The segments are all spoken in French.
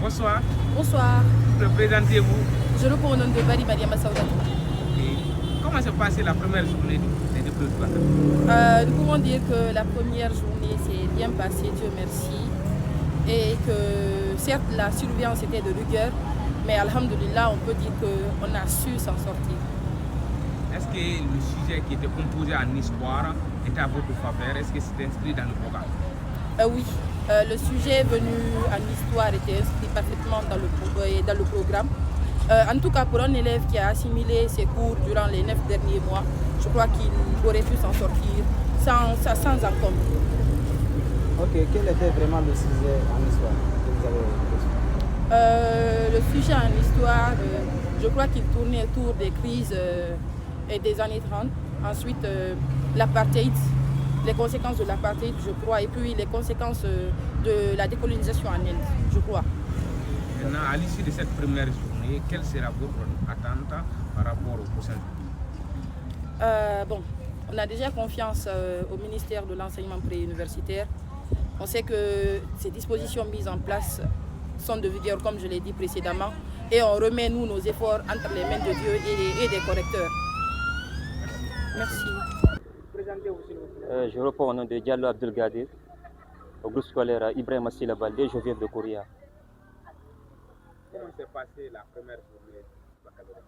Bonsoir. Bonsoir. Présentez-vous. Je le nom de Bari Mariama Saoudatou. Comment s'est passée la première journée des déplacements? Nous pouvons dire que la première journée s'est bien passée, Dieu merci. Et que certes la surveillance était de rigueur, mais alhamdoulilah, on peut dire qu'on a su s'en sortir. Est-ce que le sujet qui était composé en histoire était à votre faveur? Est-ce que c'était inscrit dans le programme? Oui, le sujet venu en histoire était inscrit parfaitement dans le programme. En tout cas, pour un élève qui a assimilé ses cours durant les 9 derniers mois, je crois qu'il aurait pu s'en sortir sans encombre. Ok, quel était vraiment le sujet en histoire que vous avez Le sujet en histoire, je crois qu'il tournait autour des crises et des années 30. Ensuite, l'apartheid, les conséquences de l'apartheid, je crois, et puis les conséquences de la décolonisation en Inde, je crois. Maintenant, à l'issue de cette première journée, quelle sera votre attente par rapport au prochain jour? Bon, on a déjà confiance au ministère de l'enseignement préuniversitaire. On sait que ces dispositions mises en place sont de vigueur, comme je l'ai dit précédemment, et on remet, nous, nos efforts entre les mains de Dieu et des correcteurs. Merci. Je réponds au nom de Diallo Abdelgadir, au groupe scolaire Ibrahim Assila Baldé, je viens de Kouria. Comment s'est passée la première journée du baccalauréat?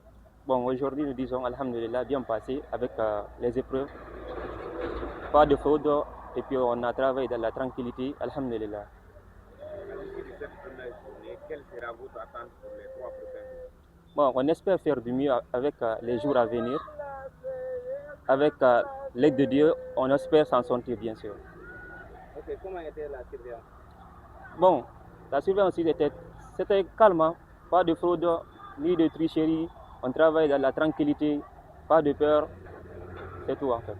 Bon, aujourd'hui, nous disons Alhamdulillah, bien passé avec les épreuves. Pas de fraude, et puis on a travaillé dans la tranquillité, Alhamdulillah. À l'issue de cette première journée, quelle sera votre attente pour les 3 prochains jours? Bon, on espère faire du mieux avec les jours à venir. Avec l'aide de Dieu, on espère s'en sortir, bien sûr. Ok, comment était la surveillance? Bon, la surveillance c'était calme, hein. Pas de fraude, ni de tricherie. On travaille dans la tranquillité, pas de peur, c'est tout en fait.